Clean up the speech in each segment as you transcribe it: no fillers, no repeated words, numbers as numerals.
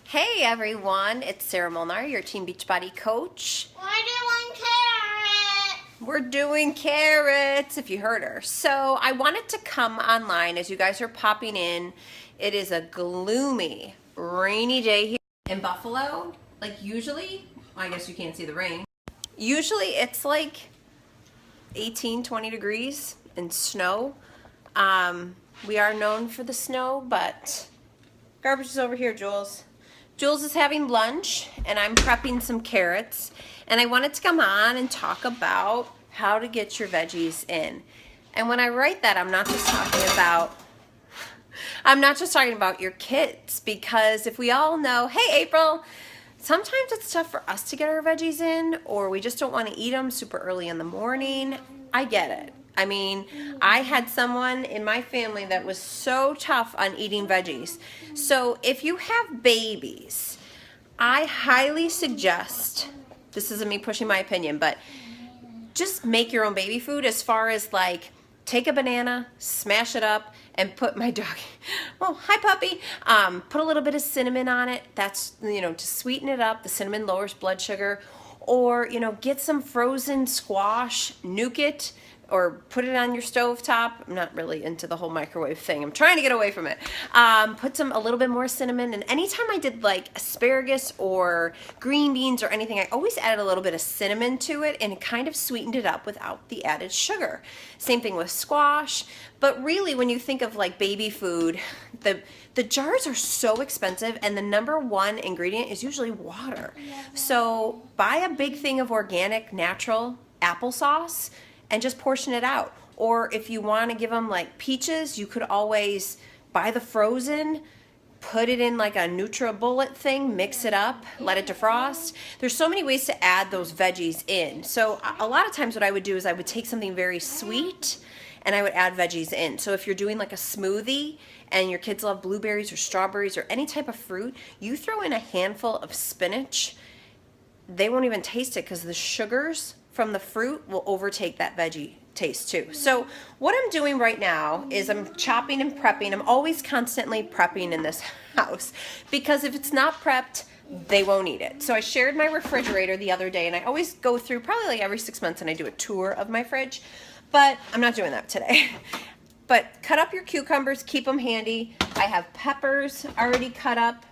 Hey everyone, it's Sarah Molnar, your Teen Beachbody coach. We're doing carrots, if you heard her. So I wanted to come online as you guys are popping in. It is a gloomy, rainy day here in Buffalo. Like usually, I guess you can't see the rain. Usually it's like 18, 20 degrees and snow. We are known for the snow, but garbage is over here, Jules. Jules is having lunch and I'm prepping some carrots, and I wanted to come on and talk about how to get your veggies in. And when I write that, I'm not just talking about your kids, because if we all know, hey April, sometimes it's tough for us to get our veggies in, or we just don't want to eat them super early in the morning. I get it. I mean, I had someone in my family that was so tough on eating veggies. So if you have babies, I highly suggest, this isn't me pushing my opinion, but just make your own baby food, as far as like take a banana, smash it up, and put my dog, well, hi puppy, put a little bit of cinnamon on it. That's, to sweeten it up. The cinnamon lowers blood sugar. Or, get some frozen squash, nuke it, or put it on your stove top. I'm not really into the whole microwave thing. I'm trying to get away from it. Put a little bit more cinnamon. And anytime I did like asparagus or green beans or anything, I always added a little bit of cinnamon to it, and it kind of sweetened it up without the added sugar. Same thing with squash. But really, when you think of like baby food, the jars are so expensive, and the number one ingredient is usually water. So buy a big thing of organic, natural applesauce and just portion it out. Or if you want to give them like peaches, you could always buy the frozen, put it in like a NutriBullet thing, mix it up, let it defrost. There's so many ways to add those veggies in. So a lot of times what I would do is I would take something very sweet and I would add veggies in. So if you're doing like a smoothie and your kids love blueberries or strawberries or any type of fruit, you throw in a handful of spinach. They won't even taste it because the sugars from the fruit will overtake that veggie taste too. So what I'm doing right now is I'm chopping and prepping. I'm always constantly prepping in this house, because if it's not prepped, they won't eat it. So I shared my refrigerator the other day, and I always go through probably like every 6 months and I do a tour of my fridge, but I'm not doing that today. But cut up your cucumbers, keep them handy. I have peppers already cut up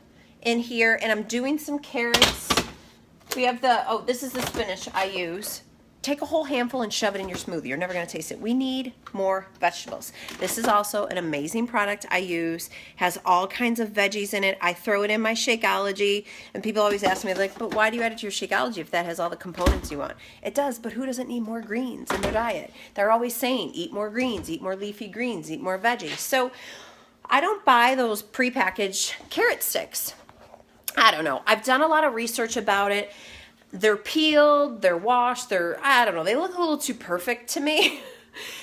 in here, and I'm doing some carrots. We have this is the spinach I use. Take a whole handful and shove it in your smoothie. You're never going to taste it. We need more vegetables. This is also an amazing product I use. Has all kinds of veggies in it. I throw it in my Shakeology, and people always ask me, like, but why do you add it to your Shakeology if that has all the components you want? It does, but who doesn't need more greens in their diet? They're always saying, eat more greens, eat more leafy greens, eat more veggies. So I don't buy those prepackaged carrot sticks. I don't know. I've done a lot of research about it. They're peeled, they're washed, I don't know, they look a little too perfect to me.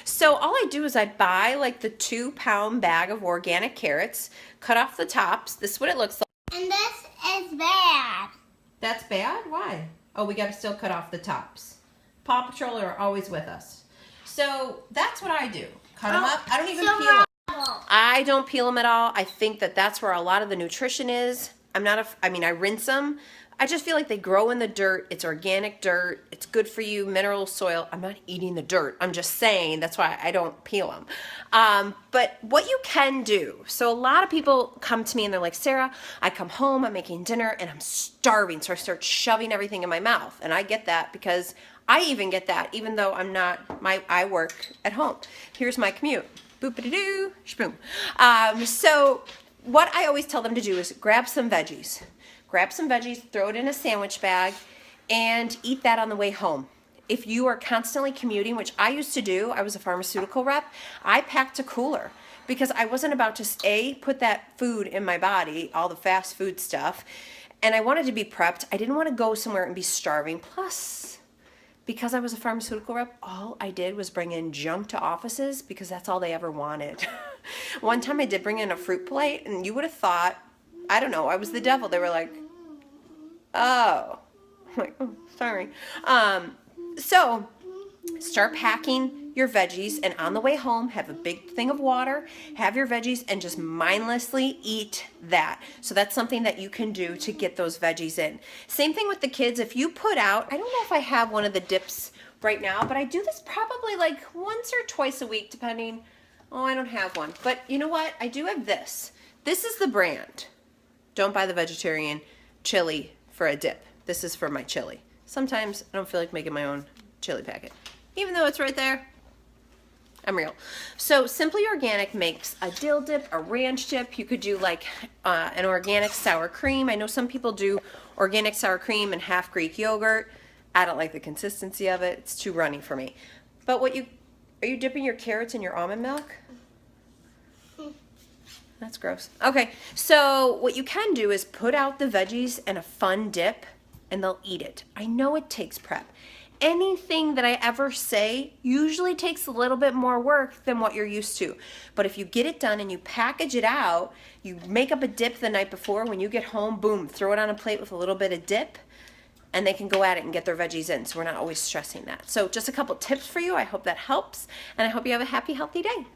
So all I do is I buy like the 2-pound bag of organic carrots, cut off the tops. This is what it looks like. And this is bad. That's bad? Why? Oh, we got to still cut off the tops. Paw Patrol are always with us. So that's what I do. Cut them up. I don't even peel them. I don't peel them at all. I think that that's where a lot of the nutrition is. I rinse them. I just feel like they grow in the dirt. It's organic dirt. It's good for you, mineral soil. I'm not eating the dirt. I'm just saying that's why I don't peel them. But what you can do, so a lot of people come to me and they're like, Sarah, I come home, I'm making dinner, and I'm starving. So I start shoving everything in my mouth. And I get that, because I even get that, even though I work at home. Here's my commute. Boop-a-doo, shboom. So what I always tell them to do is grab some veggies. Grab some veggies, throw it in a sandwich bag, and eat that on the way home. If you are constantly commuting, which I used to do, I was a pharmaceutical rep, I packed a cooler, because I wasn't about to, put that food in my body, all the fast food stuff, and I wanted to be prepped. I didn't want to go somewhere and be starving. Plus, because I was a pharmaceutical rep, all I did was bring in junk to offices, because that's all they ever wanted. One time I did bring in a fruit plate, and you would have thought, I don't know, I was the devil. They were like, oh. I'm like, oh, sorry. So start packing your veggies, and on the way home, have a big thing of water, have your veggies, and just mindlessly eat that. So that's something that you can do to get those veggies in. Same thing with the kids. If you put out, I don't know if I have one of the dips right now, but I do this probably like once or twice a week, depending. Oh, I don't have one. But you know what? I do have this. This is the brand. Don't buy the vegetarian chili for a dip. This is for my chili. Sometimes I don't feel like making my own chili packet. Even though it's right there, I'm real. So Simply Organic makes a dill dip, a ranch dip. You could do like an organic sour cream. I know some people do organic sour cream and half Greek yogurt. I don't like the consistency of it. It's too runny for me. But are you dipping your carrots in your almond milk? That's gross. Okay, so what you can do is put out the veggies in a fun dip and they'll eat it. I know it takes prep. Anything that I ever say usually takes a little bit more work than what you're used to. But if you get it done and you package it out, you make up a dip the night before, when you get home, boom, throw it on a plate with a little bit of dip, and they can go at it and get their veggies in. So we're not always stressing that. So just a couple tips for you. I hope that helps, and I hope you have a happy, healthy day.